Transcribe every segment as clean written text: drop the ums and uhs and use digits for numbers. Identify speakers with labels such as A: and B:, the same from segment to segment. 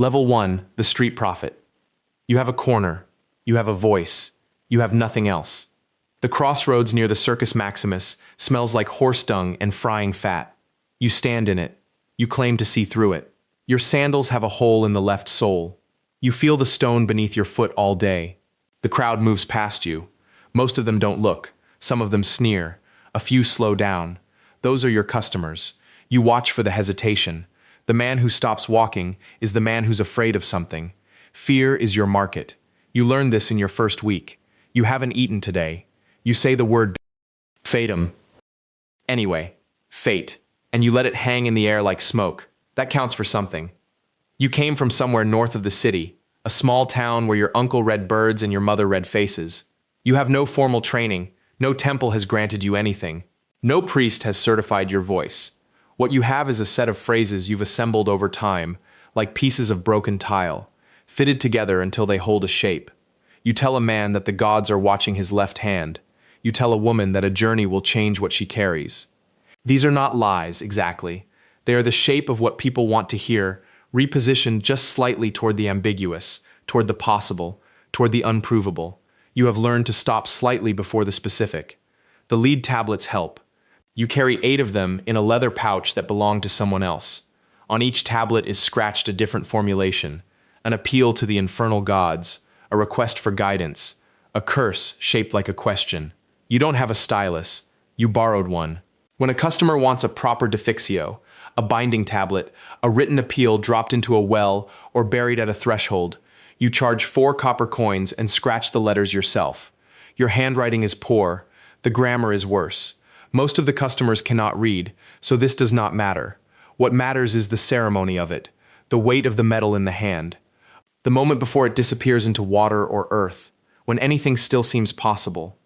A: Level 1, the street prophet. You have a corner. You have a voice. You have nothing else. The crossroads near the Circus Maximus smells like horse dung and frying fat. You stand in it. You claim to see through it. Your sandals have a hole in the left sole. You feel the stone beneath your foot all day. The crowd moves past you. Most of them don't look. Some of them sneer. A few slow down. Those are your customers. You watch for the hesitation. The man who stops walking is the man who's afraid of something. Fear is your market. You learned this in your first week. You haven't eaten today. You say the word fatum. Anyway, fate. And you let it hang in the air like smoke. That counts for something. You came from somewhere north of the city, a small town where your uncle read birds and your mother read faces. You have no formal training. No temple has granted you anything. No priest has certified your voice. What you have is a set of phrases you've assembled over time, like pieces of broken tile, fitted together until they hold a shape. You tell a man that the gods are watching his left hand. You tell a woman that a journey will change what she carries. These are not lies, exactly. They are the shape of what people want to hear, repositioned just slightly toward the ambiguous, toward the possible, toward the unprovable. You have learned to stop slightly before the specific. The lead tablets help. You carry 8 of them in a leather pouch that belong to someone else. On each tablet is scratched a different formulation, an appeal to the infernal gods, a request for guidance, a curse shaped like a question. You don't have a stylus. You borrowed one. When a customer wants a proper defixio, a binding tablet, a written appeal dropped into a well or buried at a threshold, you charge 4 copper coins and scratch the letters yourself. Your handwriting is poor. The grammar is worse. Most of the customers cannot read, so this does not matter. What matters is the ceremony of it, the weight of the metal in the hand, the moment before it disappears into water or earth, when anything still seems possible.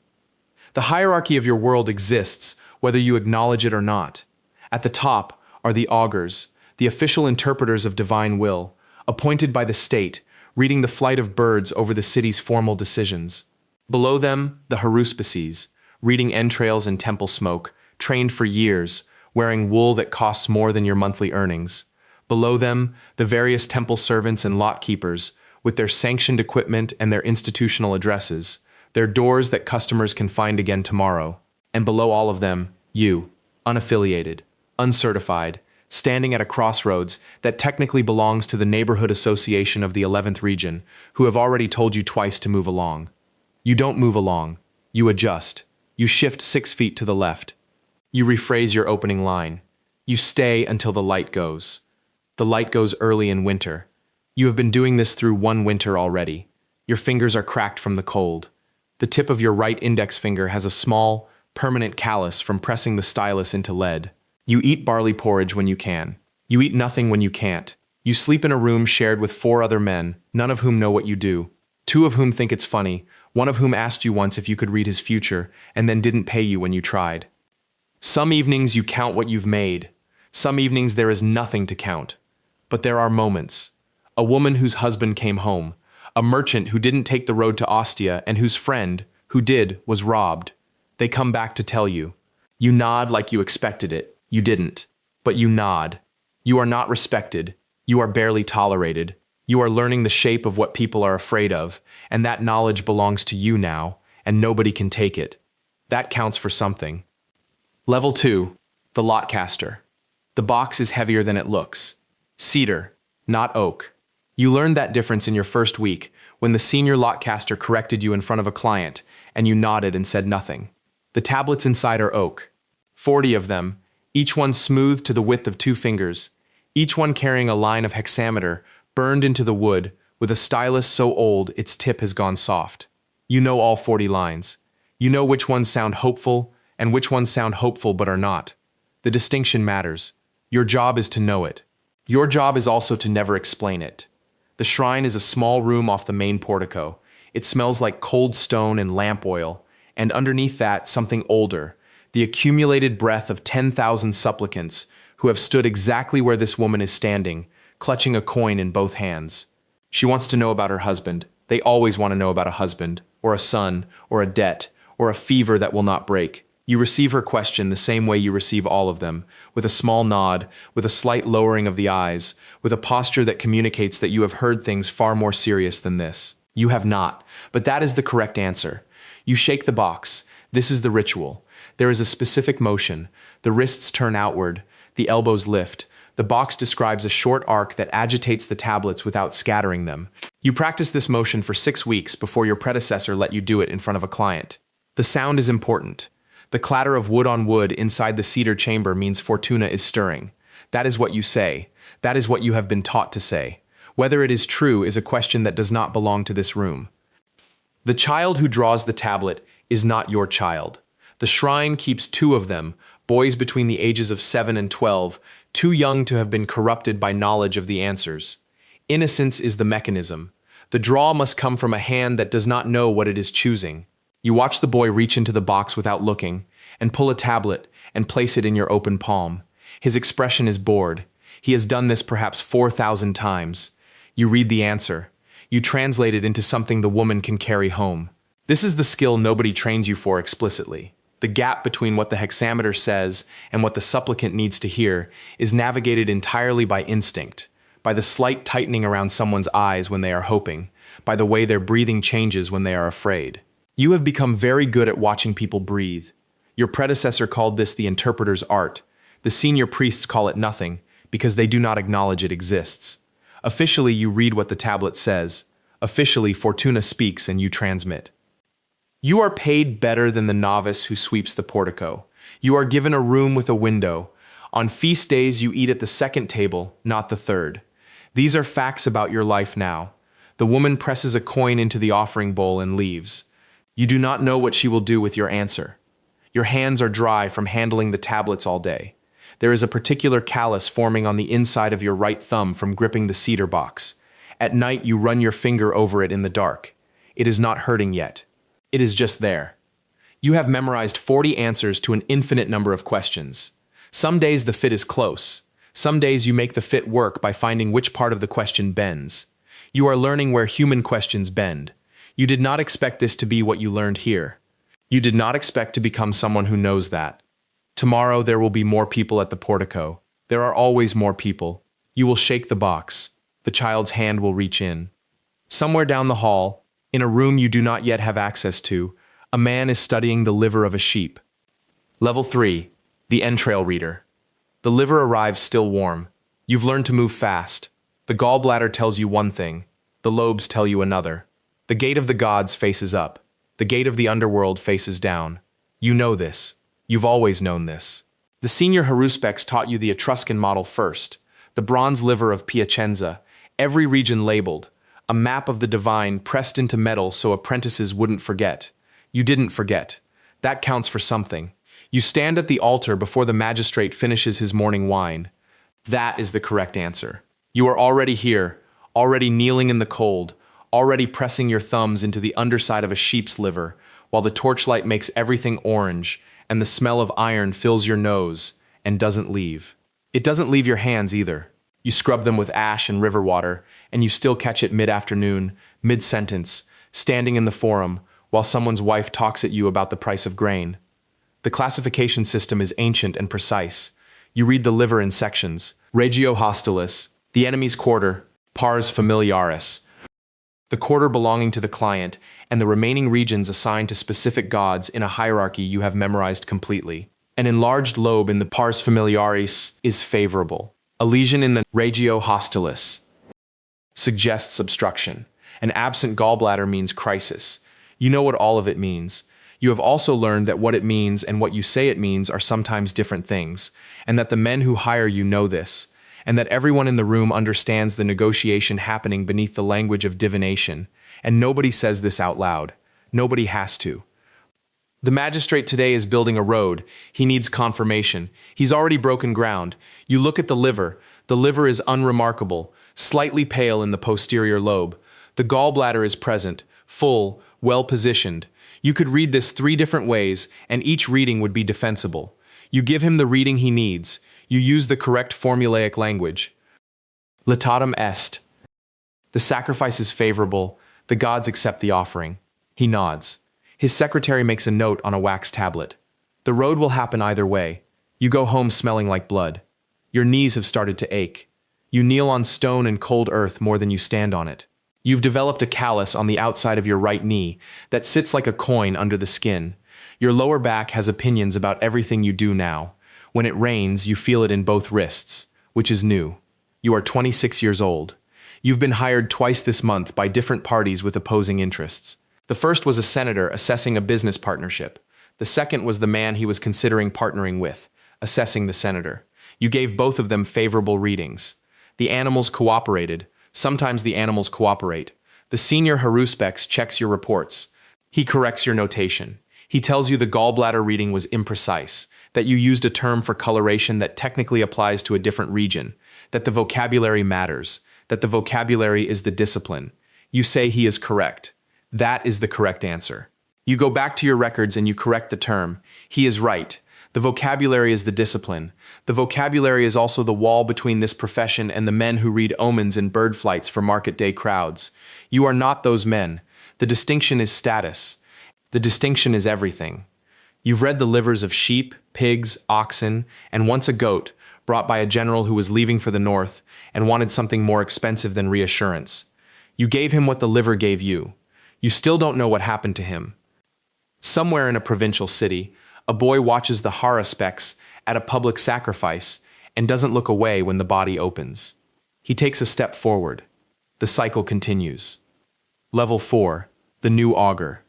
A: The hierarchy of your world exists, whether you acknowledge it or not. At the top are the augurs, the official interpreters of divine will, appointed by the state, reading the flight of birds over the city's formal decisions. Below them, the haruspices, reading entrails and temple smoke, trained for years, wearing wool that costs more than your monthly earnings. Below them, the various temple servants and lot keepers, with their sanctioned equipment and their institutional addresses, their doors that customers can find again tomorrow. And below all of them, you, unaffiliated, uncertified, standing at a crossroads that technically belongs to the neighborhood association of the 11th region, who have already told you twice to move along. You don't move along. You adjust. You shift 6 feet to the left. You rephrase your opening line. You stay until the light goes. The light goes early in winter. You have been doing this through 1 winter already. Your fingers are cracked from the cold. The tip of your right index finger has a small, permanent callus from pressing the stylus into lead. You eat barley porridge when you can. You eat nothing when you can't. You sleep in a room shared with 4 other men, none of whom know what you do. 2 of whom think it's funny, one of whom asked you once if you could read his future, and then didn't pay you when you tried. Some evenings you count what you've made. Some evenings there is nothing to count. But there are moments. A woman whose husband came home. A merchant who didn't take the road to Ostia and whose friend, who did, was robbed. They come back to tell you. You nod like you expected it. You didn't. But you nod. You are not respected. You are barely tolerated. You are learning the shape of what people are afraid of, and that knowledge belongs to you now, and nobody can take it. That counts for something. Level 2, the lotcaster. The box is heavier than it looks. Cedar, not oak. You learned that difference in your first week, when the senior lotcaster corrected you in front of a client, and you nodded and said nothing. The tablets inside are oak. 40 of them, each one smooth to the width of 2 fingers, each one carrying a line of hexameter burned into the wood with a stylus so old its tip has gone soft. You know all 40 lines. You know which ones sound hopeful and which ones sound hopeful but are not. The distinction matters. Your job is to know it. Your job is also to never explain it. The shrine is a small room off the main portico. It smells like cold stone and lamp oil, and underneath that something older, the accumulated breath of 10,000 supplicants who have stood exactly where this woman is standing, clutching a coin in both hands. She wants to know about her husband. They always want to know about a husband, or a son, or a debt, or a fever that will not break. You receive her question the same way you receive all of them, with a small nod, with a slight lowering of the eyes, with a posture that communicates that you have heard things far more serious than this. You have not, but that is the correct answer. You shake the box. This is the ritual. There is a specific motion. The wrists turn outward, the elbows lift. The box describes a short arc that agitates the tablets without scattering them. You practice this motion for 6 weeks before your predecessor let you do it in front of a client. The sound is important. The clatter of wood on wood inside the cedar chamber means Fortuna is stirring. That is what you say. That is what you have been taught to say. Whether it is true is a question that does not belong to this room. The child who draws the tablet is not your child. The shrine keeps 2 of them, boys between the ages of 7 and 12, too young to have been corrupted by knowledge of the answers. Innocence is the mechanism. The draw must come from a hand that does not know what it is choosing. You watch the boy reach into the box without looking, and pull a tablet and place it in your open palm. His expression is bored. He has done this perhaps 4,000 times. You read the answer. You translate it into something the woman can carry home. This is the skill nobody trains you for explicitly. The gap between what the hexameter says and what the supplicant needs to hear is navigated entirely by instinct, by the slight tightening around someone's eyes when they are hoping, by the way their breathing changes when they are afraid. You have become very good at watching people breathe. Your predecessor called this the interpreter's art. The senior priests call it nothing, because they do not acknowledge it exists. Officially, you read what the tablet says. Officially, Fortuna speaks and you transmit. You are paid better than the novice who sweeps the portico. You are given a room with a window. On feast days, you eat at the second table, not the third. These are facts about your life now. The woman presses a coin into the offering bowl and leaves. You do not know what she will do with your answer. Your hands are dry from handling the tablets all day. There is a particular callus forming on the inside of your right thumb from gripping the cedar box. At night, you run your finger over it in the dark. It is not hurting yet. It is just there. You have memorized 40 answers to an infinite number of questions. Some days the fit is close. Some days you make the fit work by finding which part of the question bends. You are learning where human questions bend. You did not expect this to be what you learned here. You did not expect to become someone who knows that. Tomorrow there will be more people at the portico. There are always more people. You will shake the box. The child's hand will reach in. Somewhere down the hall, in a room you do not yet have access to, a man is studying the liver of a sheep. Level 3. The entrail reader. The liver arrives still warm. You've learned to move fast. The gallbladder tells you one thing. The lobes tell you another. The gate of the gods faces up. The gate of the underworld faces down. You know this. You've always known this. The senior Haruspecs taught you the Etruscan model first. The bronze liver of Piacenza. Every region labeled. A map of the divine pressed into metal so apprentices wouldn't forget. You didn't forget. That counts for something. You stand at the altar before the magistrate finishes his morning wine. That is the correct answer. You are already here, already kneeling in the cold, already pressing your thumbs into the underside of a sheep's liver, while the torchlight makes everything orange, and the smell of iron fills your nose, and doesn't leave. It doesn't leave your hands either. You scrub them with ash and river water, and you still catch it mid-afternoon, mid-sentence, standing in the forum, while someone's wife talks at you about the price of grain. The classification system is ancient and precise. You read the liver in sections: regio hostilis, the enemy's quarter, pars familiaris, the quarter belonging to the client, and the remaining regions assigned to specific gods in a hierarchy you have memorized completely. An enlarged lobe in the pars familiaris is favorable. A lesion in the regio hostilis suggests obstruction. An absent gallbladder means crisis. You know what all of it means. You have also learned that what it means and what you say it means are sometimes different things, and that the men who hire you know this, and that everyone in the room understands the negotiation happening beneath the language of divination, and nobody says this out loud. Nobody has to. The magistrate today is building a road. He needs confirmation. He's already broken ground. You look at the liver. The liver is unremarkable, slightly pale in the posterior lobe. The gallbladder is present, full, well-positioned. You could read this 3 different ways, and each reading would be defensible. You give him the reading he needs. You use the correct formulaic language. Letatum est. The sacrifice is favorable. The gods accept the offering. He nods. His secretary makes a note on a wax tablet. The road will happen either way. You go home smelling like blood. Your knees have started to ache. You kneel on stone and cold earth more than you stand on it. You've developed a callus on the outside of your right knee that sits like a coin under the skin. Your lower back has opinions about everything you do now. When it rains, you feel it in both wrists, which is new. You are 26 years old. You've been hired twice this month by different parties with opposing interests. The first was a senator assessing a business partnership. The second was the man he was considering partnering with, assessing the senator. You gave both of them favorable readings. The animals cooperated. Sometimes the animals cooperate. The senior haruspex checks your reports. He corrects your notation. He tells you the gallbladder reading was imprecise, that you used a term for coloration that technically applies to a different region, that the vocabulary matters, that the vocabulary is the discipline. You say he is correct. That is the correct answer. You go back to your records and you correct the term. He is right. The vocabulary is the discipline. The vocabulary is also the wall between this profession and the men who read omens and bird flights for market day crowds. You are not those men. The distinction is status. The distinction is everything. You've read the livers of sheep, pigs, oxen, and once a goat, brought by a general who was leaving for the north and wanted something more expensive than reassurance. You gave him what the liver gave you. You still don't know what happened to him. Somewhere in a provincial city, a boy watches the haruspex at a public sacrifice and doesn't look away when the body opens. He takes a step forward. The cycle continues. Level 4. The new auger.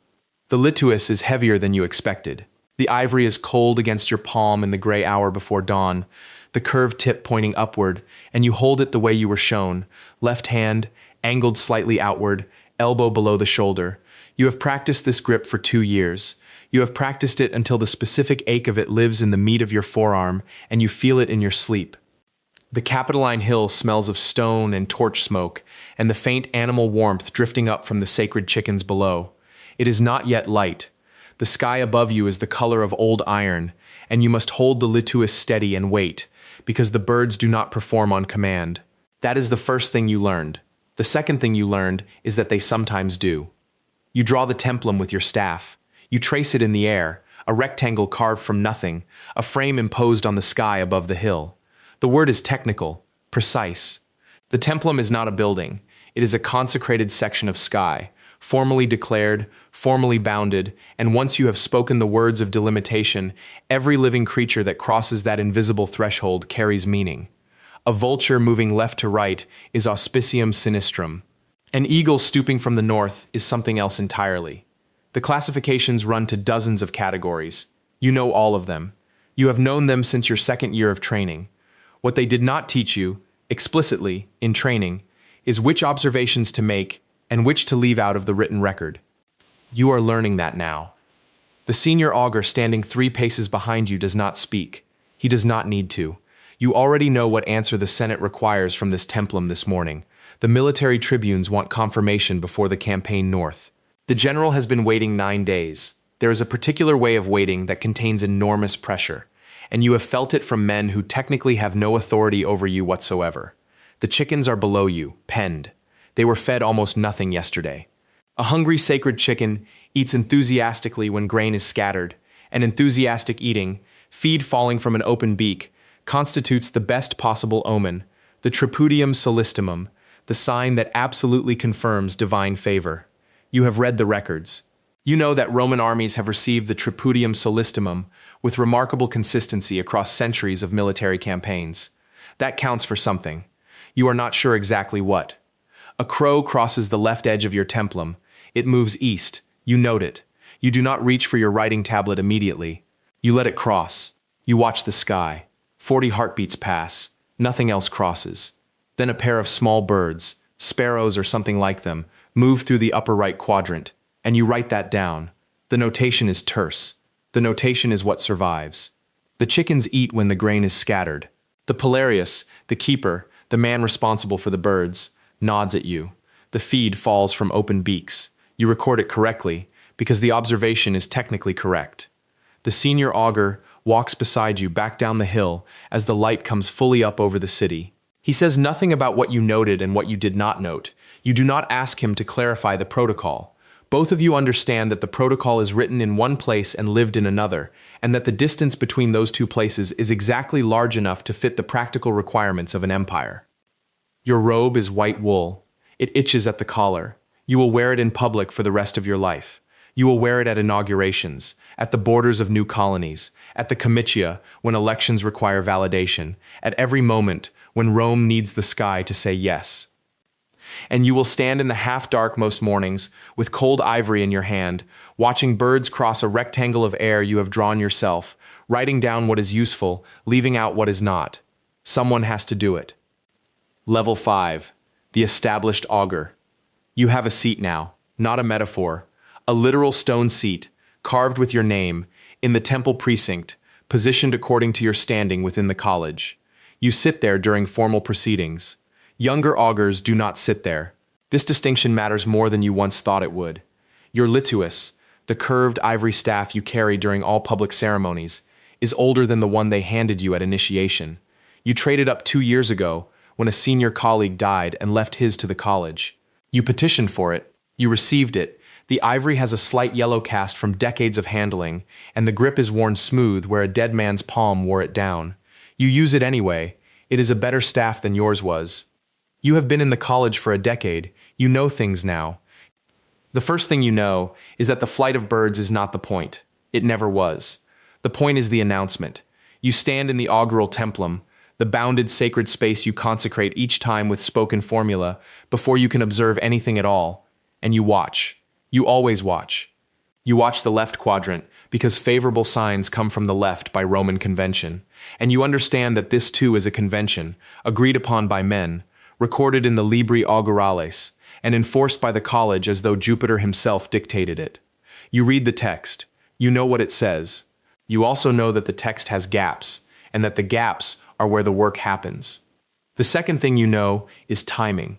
A: The lituus is heavier than you expected. The ivory is cold against your palm in the gray hour before dawn, the curved tip pointing upward, and you hold it the way you were shown, left hand, angled slightly outward, elbow below the shoulder. You have practiced this grip for 2 years. You have practiced it until the specific ache of it lives in the meat of your forearm, and you feel it in your sleep. The Capitoline Hill smells of stone and torch smoke, and the faint animal warmth drifting up from the sacred chickens below. It is not yet light. The sky above you is the color of old iron, and you must hold the lituus steady and wait, because the birds do not perform on command. That is the first thing you learned. The second thing you learned is that they sometimes do. You draw the templum with your staff. You trace it in the air, a rectangle carved from nothing, a frame imposed on the sky above the hill. The word is technical, precise. The templum is not a building. It is a consecrated section of sky, formally declared, formally bounded, and once you have spoken the words of delimitation, every living creature that crosses that invisible threshold carries meaning. A vulture moving left to right is auspicium sinistrum. An eagle stooping from the north is something else entirely. The classifications run to dozens of categories. You know all of them. You have known them since your second year of training. What they did not teach you, explicitly, in training, is which observations to make and which to leave out of the written record. You are learning that now. The senior augur standing 3 paces behind you does not speak. He does not need to. You already know what answer the Senate requires from this templum this morning. The military tribunes want confirmation before the campaign north. The general has been waiting 9 days. There is a particular way of waiting that contains enormous pressure, and you have felt it from men who technically have no authority over you whatsoever. The chickens are below you, penned. They were fed almost nothing yesterday. A hungry sacred chicken eats enthusiastically when grain is scattered, and enthusiastic eating, feed falling from an open beak, constitutes the best possible omen, the tripudium solistimum, the sign that absolutely confirms divine favor. You have read the records. You know that Roman armies have received the tripudium solistimum with remarkable consistency across centuries of military campaigns. That counts for something. You are not sure exactly what. A crow crosses the left edge of your templum. It moves east. You note it. You do not reach for your writing tablet immediately. You let it cross. You watch the sky. 40 heartbeats pass. Nothing else crosses. Then a pair of small birds, sparrows or something like them, move through the upper right quadrant, and you write that down. The notation is terse. The notation is what survives. The chickens eat when the grain is scattered. The Polarius, the keeper, the man responsible for the birds, nods at you. The feed falls from open beaks. You record it correctly, because the observation is technically correct. The senior augur walks beside you back down the hill as the light comes fully up over the city. He says nothing about what you noted and what you did not note. You do not ask him to clarify the protocol. Both of you understand that the protocol is written in one place and lived in another, and that the distance between those two places is exactly large enough to fit the practical requirements of an empire. Your robe is white wool. It itches at the collar. You will wear it in public for the rest of your life. You will wear it at inaugurations, at the borders of new colonies, at the comitia when elections require validation, at every moment when Rome needs the sky to say yes. And you will stand in the half-dark most mornings, with cold ivory in your hand, watching birds cross a rectangle of air you have drawn yourself, writing down what is useful, leaving out what is not. Someone has to do it. Level 5. The established augur. You have a seat now, not a metaphor. A literal stone seat, carved with your name, in the temple precinct, positioned according to your standing within the college. You sit there during formal proceedings. Younger augurs do not sit there. This distinction matters more than you once thought it would. Your lituus, the curved ivory staff you carry during all public ceremonies, is older than the one they handed you at initiation. You traded up 2 years ago, when a senior colleague died and left his to the college. You petitioned for it. You received it. The ivory has a slight yellow cast from decades of handling, and the grip is worn smooth where a dead man's palm wore it down. You use it anyway. It is a better staff than yours was. You have been in the college for a decade. You know things now. The first thing you know is that the flight of birds is not the point. It never was. The point is the announcement. You stand in the augural templum, the bounded sacred space you consecrate each time with spoken formula before you can observe anything at all, and you watch. You always watch. You watch the left quadrant because favorable signs come from the left by Roman convention, and you understand that this too is a convention, agreed upon by men, recorded in the Libri Augurales, and enforced by the college as though Jupiter himself dictated it. You read the text. You know what it says. You also know that the text has gaps, and that the gaps are where the work happens. The second thing you know is timing.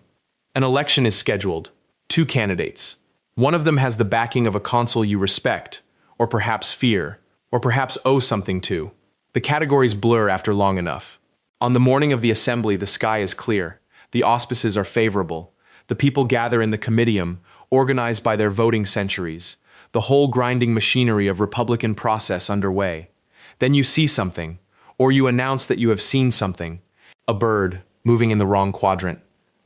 A: An election is scheduled. 2 candidates. One of them has the backing of a consul you respect, or perhaps fear, or perhaps owe something to. The categories blur after long enough. On the morning of the assembly, the sky is clear. The auspices are favorable. The people gather in the comitium, organized by their voting centuries. The whole grinding machinery of Republican process underway. Then you see something, or you announce that you have seen something. A bird moving in the wrong quadrant.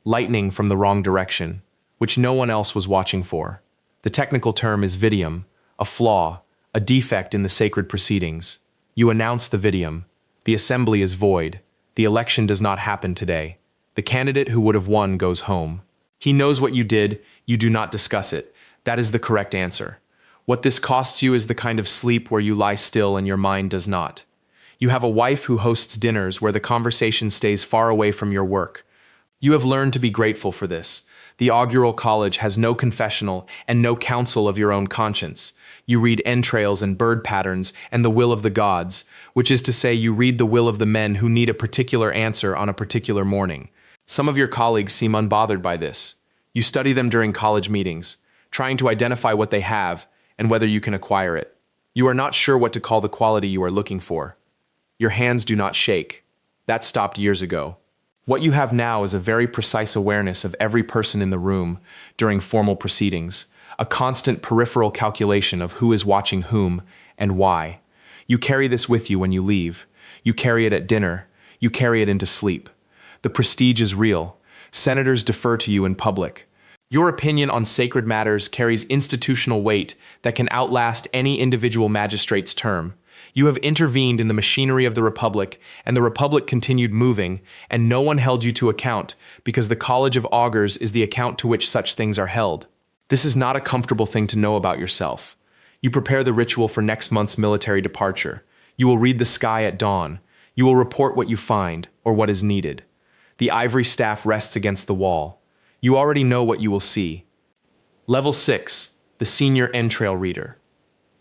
A: Lightning from the wrong direction, which no one else was watching for. The technical term is vidium, a flaw, a defect in the sacred proceedings. You announce the vidium. The assembly is void. The election does not happen today. The candidate who would have won goes home. He knows what you did. You do not discuss it. That is the correct answer. What this costs you is the kind of sleep where you lie still and your mind does not. You have a wife who hosts dinners where the conversation stays far away from your work. You have learned to be grateful for this. The augural college has no confessional and no counsel of your own conscience. You read entrails and bird patterns and the will of the gods, which is to say you read the will of the men who need a particular answer on a particular morning. Some of your colleagues seem unbothered by this. You study them during college meetings, trying to identify what they have and whether you can acquire it. You are not sure what to call the quality you are looking for. Your hands do not shake. That stopped years ago. What you have now is a very precise awareness of every person in the room during formal proceedings, a constant peripheral calculation of who is watching whom and why. You carry this with you when you leave. You carry it at dinner. You carry it into sleep. The prestige is real. Senators defer to you in public. Your opinion on sacred matters carries institutional weight that can outlast any individual magistrate's term. You have intervened in the machinery of the Republic, and the Republic continued moving, and no one held you to account, because the College of Augurs is the account to which such things are held. This is not a comfortable thing to know about yourself. You prepare the ritual for next month's military departure. You will read the sky at dawn. You will report what you find, or what is needed. The ivory staff rests against the wall. You already know what you will see. Level 6, the senior entrail reader.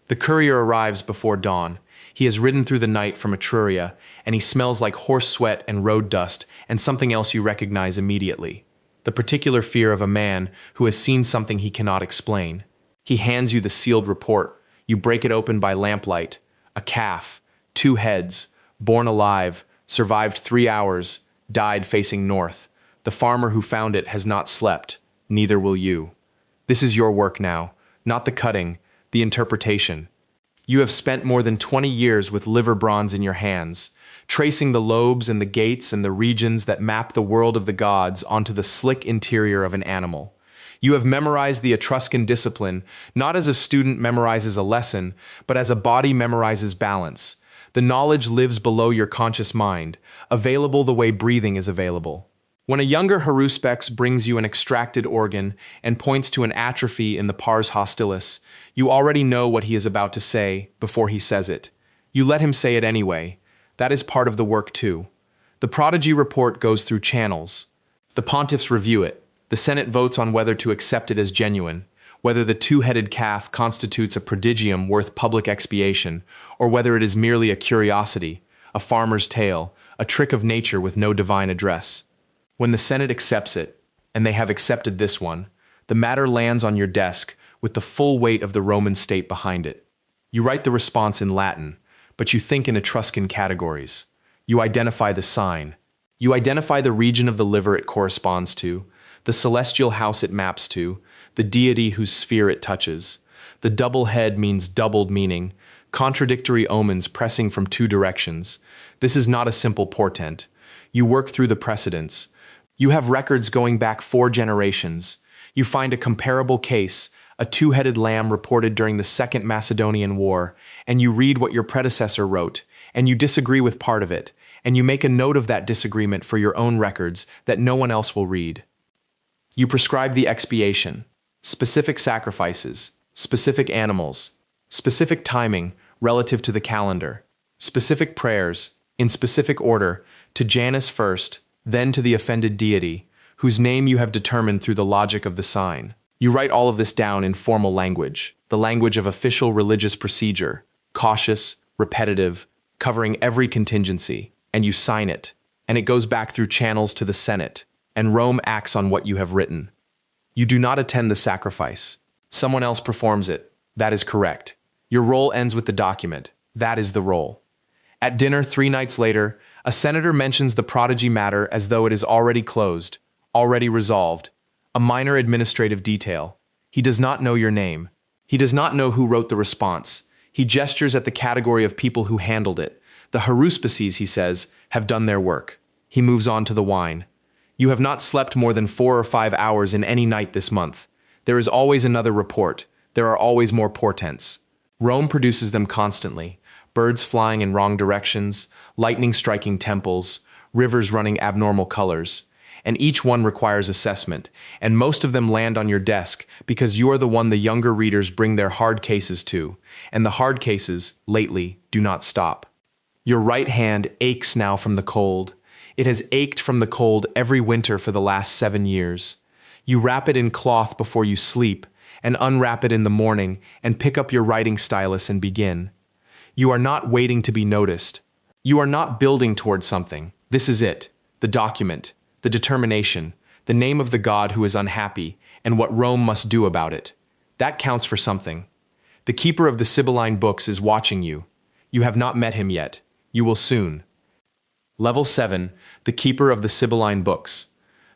A: The courier arrives before dawn. He has ridden through the night from Etruria, and he smells like horse sweat and road dust and something else you recognize immediately. The particular fear of a man who has seen something he cannot explain. He hands you the sealed report. You break it open by lamplight. A calf, 2 heads, born alive, survived 3 hours, died facing north. The farmer who found it has not slept. Neither will you. This is your work now, not the cutting, the interpretation. You have spent more than 20 years with liver bronze in your hands, tracing the lobes and the gates and the regions that map the world of the gods onto the slick interior of an animal. You have memorized the Etruscan discipline, not as a student memorizes a lesson, but as a body memorizes balance. The knowledge lives below your conscious mind, available the way breathing is available. When a younger haruspex brings you an extracted organ and points to an atrophy in the pars hostilis, you already know what he is about to say before he says it. You let him say it anyway. That is part of the work too. The prodigy report goes through channels. The pontiffs review it. The Senate votes on whether to accept it as genuine, whether the two-headed calf constitutes a prodigium worth public expiation, or whether it is merely a curiosity, a farmer's tale, a trick of nature with no divine address. When the Senate accepts it, and they have accepted this one, the matter lands on your desk with the full weight of the Roman state behind it. You write the response in Latin, but you think in Etruscan categories. You identify the sign. You identify the region of the liver it corresponds to, the celestial house it maps to, the deity whose sphere it touches. The double head means doubled meaning, contradictory omens pressing from two directions. This is not a simple portent. You work through the precedents. You have records going back 4 generations. You find a comparable case, a two-headed lamb reported during the Second Macedonian War, and you read what your predecessor wrote, and you disagree with part of it, and you make a note of that disagreement for your own records that no one else will read. You prescribe the expiation, specific sacrifices, specific animals, specific timing relative to the calendar, specific prayers, in specific order, to Janus first, then to the offended deity, whose name you have determined through the logic of the sign. You write all of this down in formal language, the language of official religious procedure, cautious, repetitive, covering every contingency, and you sign it, and it goes back through channels to the Senate, and Rome acts on what you have written. You do not attend the sacrifice. Someone else performs it. That is correct. Your role ends with the document. That is the role. At dinner 3 nights later, a senator mentions the prodigy matter as though it is already closed, already resolved, a minor administrative detail. He does not know your name. He does not know who wrote the response. He gestures at the category of people who handled it. The haruspices, he says, have done their work. He moves on to the wine. You have not slept more than 4 or 5 hours in any night this month. There is always another report. There are always more portents. Rome produces them constantly. Birds flying in wrong directions, lightning striking temples, rivers running abnormal colors. And each one requires assessment, and most of them land on your desk because you are the one the younger readers bring their hard cases to, and the hard cases, lately, do not stop. Your right hand aches now from the cold. It has ached from the cold every winter for the last 7 years. You wrap it in cloth before you sleep, and unwrap it in the morning, and pick up your writing stylus and begin. You are not waiting to be noticed. You are not building towards something. This is it, the document, the determination, the name of the god who is unhappy, and what Rome must do about it. That counts for something. The keeper of the Sibylline books is watching you. You have not met him yet. You will soon. Level 7, the keeper of the Sibylline books.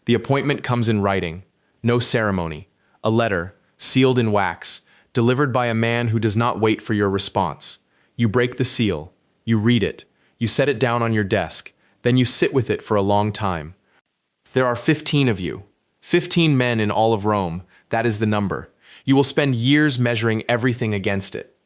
A: The appointment comes in writing. No ceremony. A letter, sealed in wax, delivered by a man who does not wait for your response. You break the seal. You read it. You set it down on your desk. Then you sit with it for a long time. There are 15 of you. 15 men in all of Rome. That is the number. You will spend years measuring everything against it.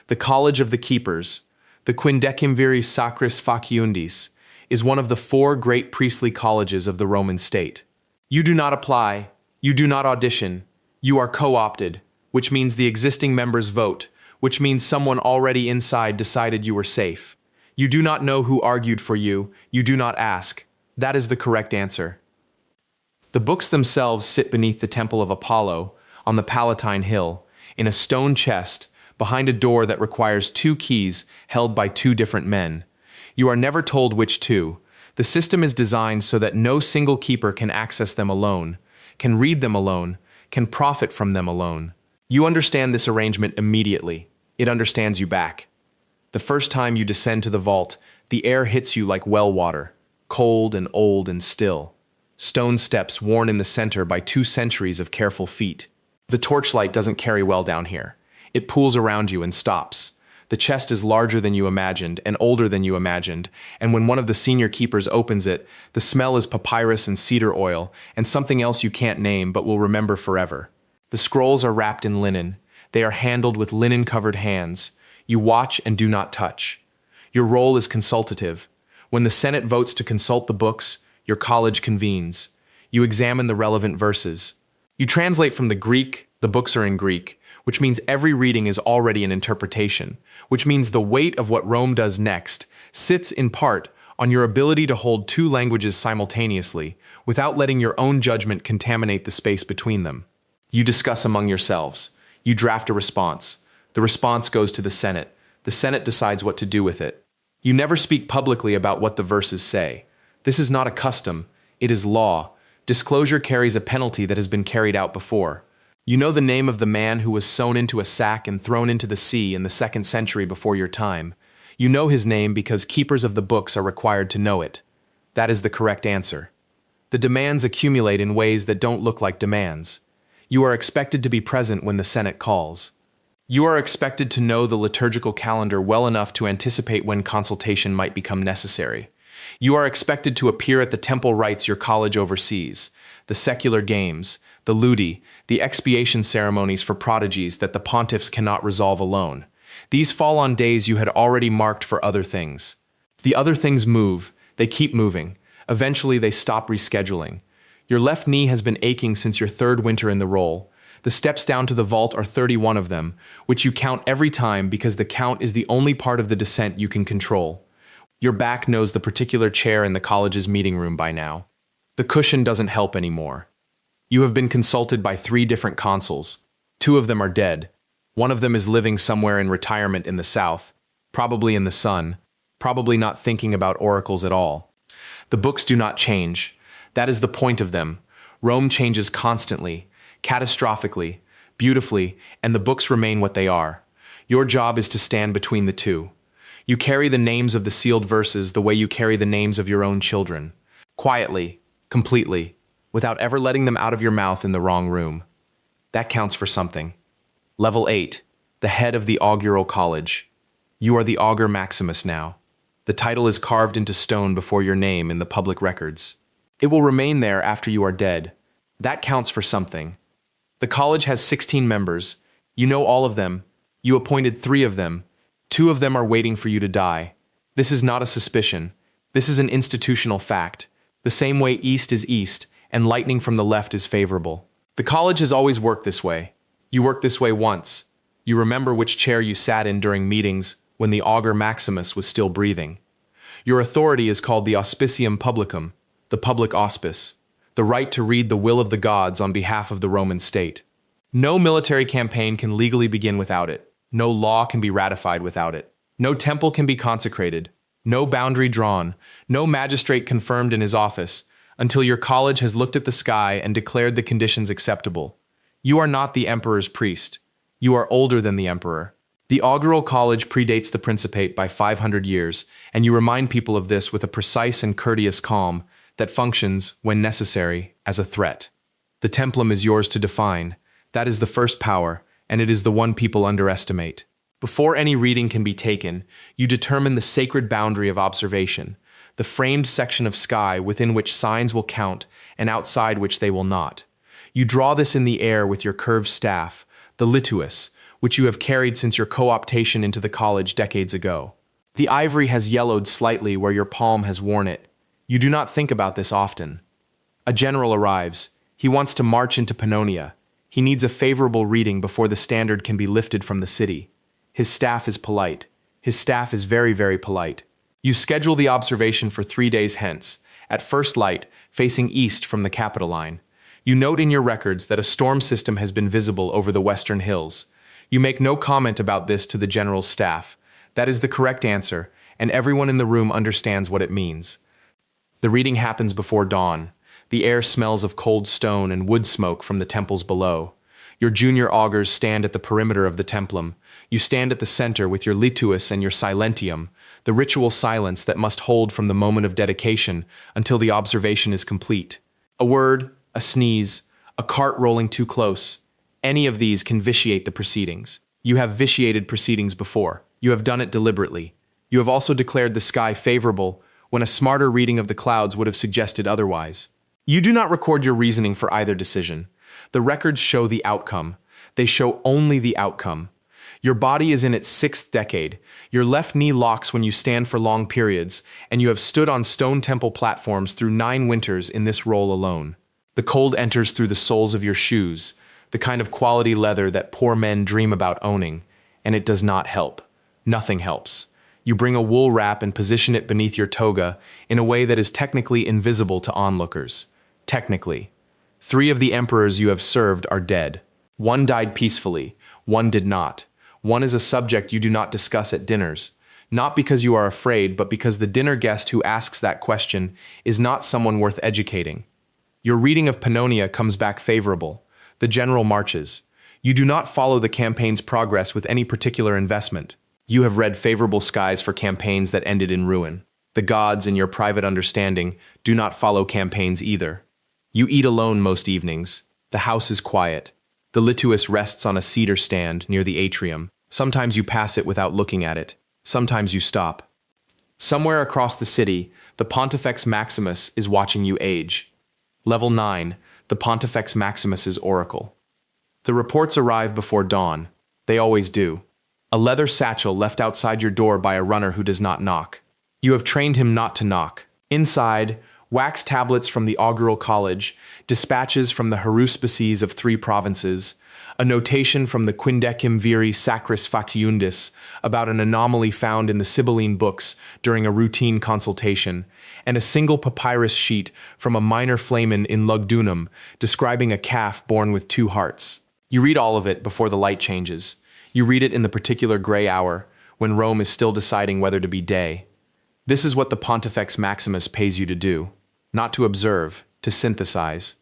A: The College of the Keepers, the Quindecimviri Sacris Faciundis, is one of the 4 great priestly colleges of the Roman state. You do not apply. You do not audition. You are co-opted, which means the existing members vote, which means someone already inside decided you were safe. You do not know who argued for you. You do not ask. That is the correct answer. The books themselves sit beneath the Temple of Apollo, on the Palatine Hill, in a stone chest, behind a door that requires 2 keys held by 2 different men. You are never told which 2. The system is designed so that no single keeper can access them alone, can read them alone, can profit from them alone. You understand this arrangement immediately. It understands you back. The first time you descend to the vault, the air hits you like well water, cold and old and still. Stone steps worn in the center by 2 centuries of careful feet. The torchlight doesn't carry well down here. It pools around you and stops. The chest is larger than you imagined and older than you imagined, and when one of the senior keepers opens it, the smell is papyrus and cedar oil, and something else you can't name but will remember forever. The scrolls are wrapped in linen. They are handled with linen-covered hands. You watch and do not touch. Your role is consultative. When the Senate votes to consult the books, your college convenes. You examine the relevant verses. You translate from the Greek, the books are in Greek, which means every reading is already an interpretation, which means the weight of what Rome does next sits in part on your ability to hold two languages simultaneously without letting your own judgment contaminate the space between them. You discuss among yourselves. You draft a response. The response goes to the Senate. The Senate decides what to do with it. You never speak publicly about what the verses say. This is not a custom. It is law. Disclosure carries a penalty that has been carried out before. You know the name of the man who was sewn into a sack and thrown into the sea in the 2nd century before your time. You know his name because keepers of the books are required to know it. That is the correct answer. The demands accumulate in ways that don't look like demands. You are expected to be present when the Senate calls. You are expected to know the liturgical calendar well enough to anticipate when consultation might become necessary. You are expected to appear at the temple rites your college oversees, the secular games, the ludi, the expiation ceremonies for prodigies that the pontiffs cannot resolve alone. These fall on days you had already marked for other things. The other things move, they keep moving. Eventually they stop rescheduling. Your left knee has been aching since your 3rd winter in the role. The steps down to the vault are 31 of them, which you count every time because the count is the only part of the descent you can control. Your back knows the particular chair in the college's meeting room by now. The cushion doesn't help anymore. You have been consulted by 3 different consuls. 2 of them are dead. One of them is living somewhere in retirement in the south, probably in the sun, probably not thinking about oracles at all. The books do not change. That is the point of them. Rome changes constantly, catastrophically, beautifully, and the books remain what they are. Your job is to stand between the two. You carry the names of the sealed verses the way you carry the names of your own children. Quietly, completely, without ever letting them out of your mouth in the wrong room. That counts for something. Level 8, the head of the augural college. You are the augur maximus now. The title is carved into stone before your name in the public records. It will remain there after you are dead. That counts for something. The college has 16 members. You know all of them. You appointed 3 of them. 2 of them are waiting for you to die. This is not a suspicion. This is an institutional fact. The same way east is east, and lightning from the left is favorable. The college has always worked this way. You worked this way once. You remember which chair you sat in during meetings when the augur maximus was still breathing. Your authority is called the auspicium publicum, the public auspice, the right to read the will of the gods on behalf of the Roman state. No military campaign can legally begin without it. No law can be ratified without it. No temple can be consecrated. No boundary drawn. No magistrate confirmed in his office until your college has looked at the sky and declared the conditions acceptable. You are not the emperor's priest. You are older than the emperor. The augural college predates the principate by 500 years, and you remind people of this with a precise and courteous calm that functions, when necessary, as a threat. The templum is yours to define. That is the first power, and it is the one people underestimate. Before any reading can be taken, you determine the sacred boundary of observation, the framed section of sky within which signs will count and outside which they will not. You draw this in the air with your curved staff, the lituus, which you have carried since your co-optation into the college decades ago. The ivory has yellowed slightly where your palm has worn it. You do not think about this often. A general arrives. He wants to march into Pannonia. He needs a favorable reading before the standard can be lifted from the city. His staff is polite. His staff is very, very polite. You schedule the observation for 3 days hence, at first light, facing east from the Capitoline. You note in your records that a storm system has been visible over the western hills. You make no comment about this to the general's staff. That is the correct answer, and everyone in the room understands what it means. The reading happens before dawn. The air smells of cold stone and wood smoke from the temples below. Your junior augurs stand at the perimeter of the templum. You stand at the center with your lituus and your silentium, the ritual silence that must hold from the moment of dedication until the observation is complete. A word, a sneeze, a cart rolling too close. Any of these can vitiate the proceedings. You have vitiated proceedings before. You have done it deliberately. You have also declared the sky favorable when a smarter reading of the clouds would have suggested otherwise. You do not record your reasoning for either decision. The records show the outcome. They show only the outcome. Your body is in its 6th decade. Your left knee locks when you stand for long periods, and you have stood on stone temple platforms through 9 winters in this role alone. The cold enters through the soles of your shoes, the kind of quality leather that poor men dream about owning, and it does not help. Nothing helps. You bring a wool wrap and position it beneath your toga in a way that is technically invisible to onlookers. Technically. 3 of the emperors you have served are dead. 1 died peacefully, 1 did not. 1 is a subject you do not discuss at dinners, not because you are afraid, but because the dinner guest who asks that question is not someone worth educating. Your reading of Pannonia comes back favorable. The general marches. You do not follow the campaign's progress with any particular investment. You have read favorable skies for campaigns that ended in ruin. The gods, in your private understanding, do not follow campaigns either. You eat alone most evenings. The house is quiet. The litus rests on a cedar stand near the atrium. Sometimes you pass it without looking at it. Sometimes you stop. Somewhere across the city, the Pontifex Maximus is watching you age. Level 9, the Pontifex Maximus's oracle. The reports arrive before dawn. They always do. A leather satchel left outside your door by a runner who does not knock. You have trained him not to knock. Inside, wax tablets from the augural college, dispatches from the haruspices of 3 provinces, a notation from the Quindecim Viri Sacris Factiundis about an anomaly found in the Sibylline books during a routine consultation, and a single papyrus sheet from a minor flamen in Lugdunum describing a calf born with 2 hearts. You read all of it before the light changes. You read it in the particular gray hour, when Rome is still deciding whether to be day. This is what the Pontifex Maximus pays you to do. Not to observe, to synthesize.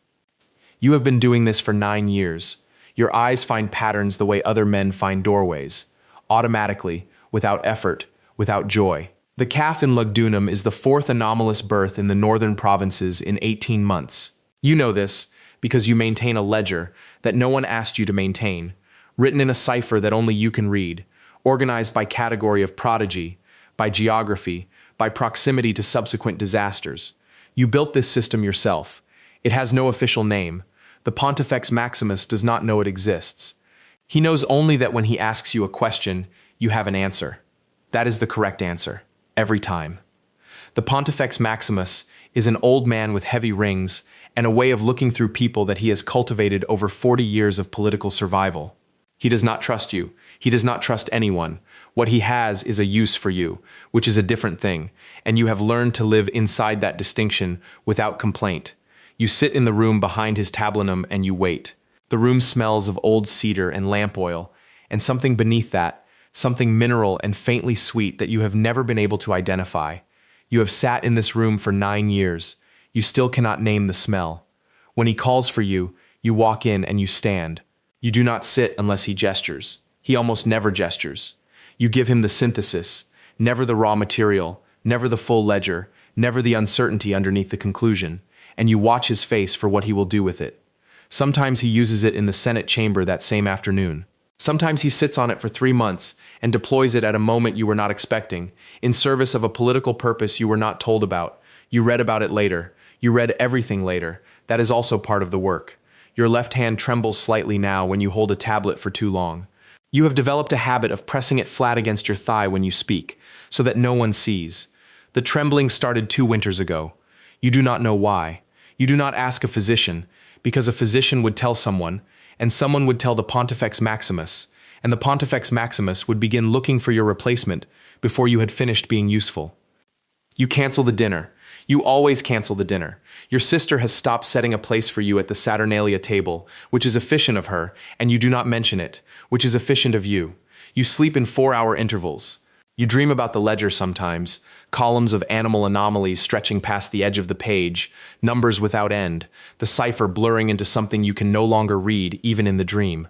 A: You have been doing this for 9 years. Your eyes find patterns the way other men find doorways. Automatically, without effort, without joy. The calf in Lugdunum is the 4th anomalous birth in the northern provinces in 18 months. You know this because you maintain a ledger that no one asked you to maintain, written in a cipher that only you can read, organized by category of prodigy, by geography, by proximity to subsequent disasters. You built this system yourself. It has no official name. The Pontifex Maximus does not know it exists. He knows only that when he asks you a question, you have an answer. That is the correct answer, every time. The Pontifex Maximus is an old man with heavy rings and a way of looking through people that he has cultivated over 40 years of political survival. He does not trust you. He does not trust anyone. What he has is a use for you, which is a different thing, and you have learned to live inside that distinction without complaint. You sit in the room behind his tablinum and you wait. The room smells of old cedar and lamp oil, and something beneath that, something mineral and faintly sweet that you have never been able to identify. You have sat in this room for 9 years. You still cannot name the smell. When he calls for you, you walk in and you stand. You do not sit unless he gestures. He almost never gestures. You give him the synthesis, never the raw material, never the full ledger, never the uncertainty underneath the conclusion, and you watch his face for what he will do with it. Sometimes he uses it in the Senate chamber that same afternoon. Sometimes he sits on it for 3 months and deploys it at a moment you were not expecting, in service of a political purpose you were not told about. You read about it later. You read everything later. That is also part of the work. Your left hand trembles slightly now when you hold a tablet for too long. You have developed a habit of pressing it flat against your thigh when you speak, so that no one sees. The trembling started 2 winters ago. You do not know why. You do not ask a physician, because a physician would tell someone, and someone would tell the Pontifex Maximus, and the Pontifex Maximus would begin looking for your replacement before you had finished being useful. You cancel the dinner. You always cancel the dinner. Your sister has stopped setting a place for you at the Saturnalia table, which is efficient of her, and you do not mention it, which is efficient of you. You sleep in 4-hour intervals. You dream about the ledger sometimes, columns of animal anomalies stretching past the edge of the page, numbers without end, the cipher blurring into something you can no longer read even in the dream.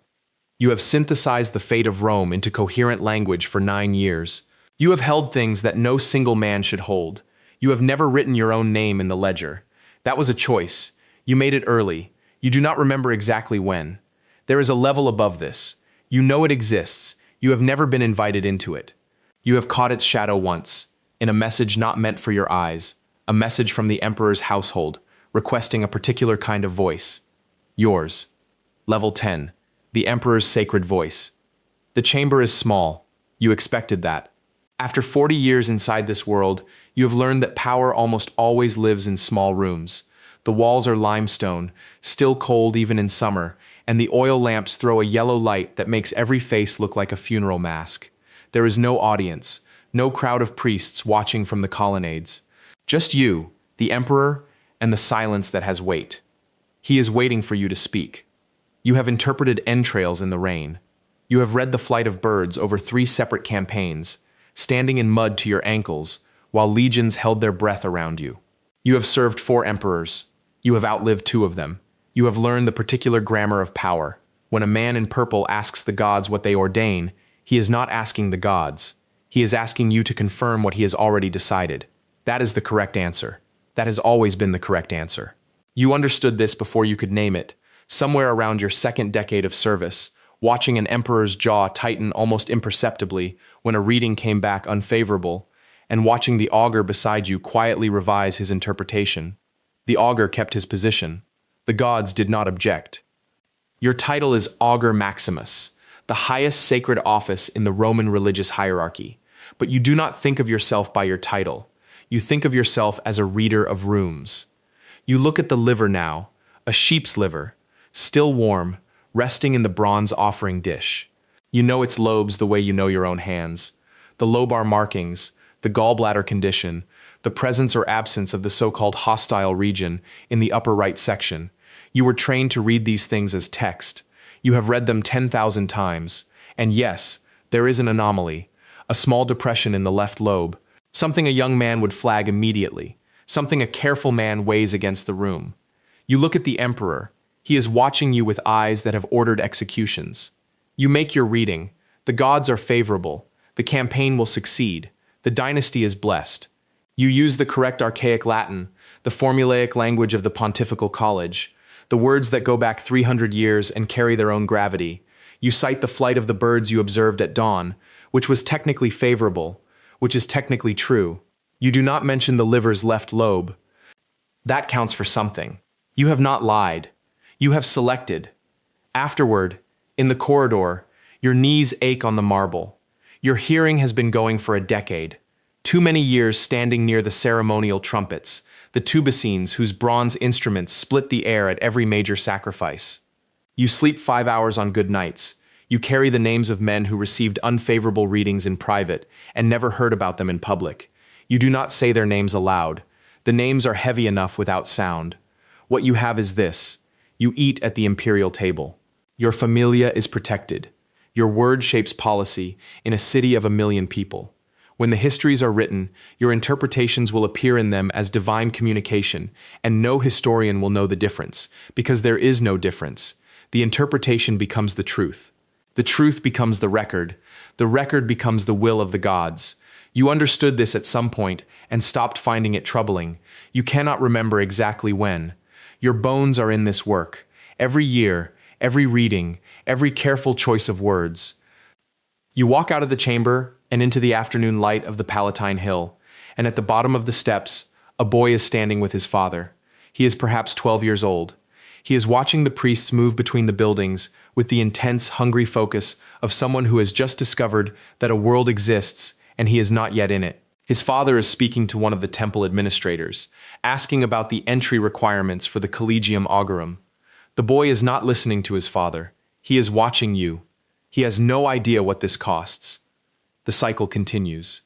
A: You have synthesized the fate of Rome into coherent language for 9 years. You have held things that no single man should hold. You have never written your own name in the ledger. That was a choice. You made it early. You do not remember exactly when. There is a level above this. You know it exists. You have never been invited into it. You have caught its shadow once, in a message not meant for your eyes, a message from the emperor's household, requesting a particular kind of voice. Yours. Level 10. The emperor's sacred voice. The chamber is small. You expected that. After 40 years inside this world, you have learned that power almost always lives in small rooms. The walls are limestone, still cold even in summer, and the oil lamps throw a yellow light that makes every face look like a funeral mask. There is no audience, no crowd of priests watching from the colonnades. Just you, the emperor, and the silence that has weight. He is waiting for you to speak. You have interpreted entrails in the rain. You have read the flight of birds over 3 separate campaigns, standing in mud to your ankles, while legions held their breath around you. You have served 4 emperors. You have outlived 2 of them. You have learned the particular grammar of power. When a man in purple asks the gods what they ordain, he is not asking the gods. He is asking you to confirm what he has already decided. That is the correct answer. That has always been the correct answer. You understood this before you could name it, somewhere around your 2nd decade of service, watching an emperor's jaw tighten almost imperceptibly when a reading came back unfavorable, and watching the augur beside you quietly revise his interpretation. The augur kept his position. The gods did not object. Your title is Augur Maximus, the highest sacred office in the Roman religious hierarchy. But you do not think of yourself by your title. You think of yourself as a reader of rooms. You look at the liver now, a sheep's liver, still warm, resting in the bronze offering dish. You know its lobes the way you know your own hands. The lobar markings, the gallbladder condition, the presence or absence of the so-called hostile region in the upper right section. You were trained to read these things as text. You have read them 10,000 times. And yes, there is an anomaly, a small depression in the left lobe, something a young man would flag immediately, something a careful man weighs against the room. You look at the emperor. He is watching you with eyes that have ordered executions. You make your reading. The gods are favorable. The campaign will succeed. The dynasty is blessed. You use the correct archaic Latin, the formulaic language of the Pontifical College, the words that go back 300 years and carry their own gravity. You cite the flight of the birds you observed at dawn, which was technically favorable, which is technically true. You do not mention the liver's left lobe. That counts for something. You have not lied. You have selected. Afterward, in the corridor, your knees ache on the marble. Your hearing has been going for a decade. Too many years standing near the ceremonial trumpets, the tubicines whose bronze instruments split the air at every major sacrifice. You sleep 5 hours on good nights. You carry the names of men who received unfavorable readings in private and never heard about them in public. You do not say their names aloud. The names are heavy enough without sound. What you have is this. You eat at the imperial table. Your familia is protected. Your word shapes policy in a city of 1 million people. When the histories are written, your interpretations will appear in them as divine communication, and no historian will know the difference, because there is no difference. The interpretation becomes the truth. The truth becomes the record becomes the will of the gods. You understood this at some point and stopped finding it troubling. You cannot remember exactly when. Your bones are in this work. Every year, every reading, every careful choice of words. You walk out of the chamber and into the afternoon light of the Palatine Hill, and at the bottom of the steps, a boy is standing with his father. He is perhaps 12 years old. He is watching the priests move between the buildings with the intense, hungry focus of someone who has just discovered that a world exists and he is not yet in it. His father is speaking to one of the temple administrators, asking about the entry requirements for the Collegium Augurum. The boy is not listening to his father. He is watching you. He has no idea what this costs. The cycle continues.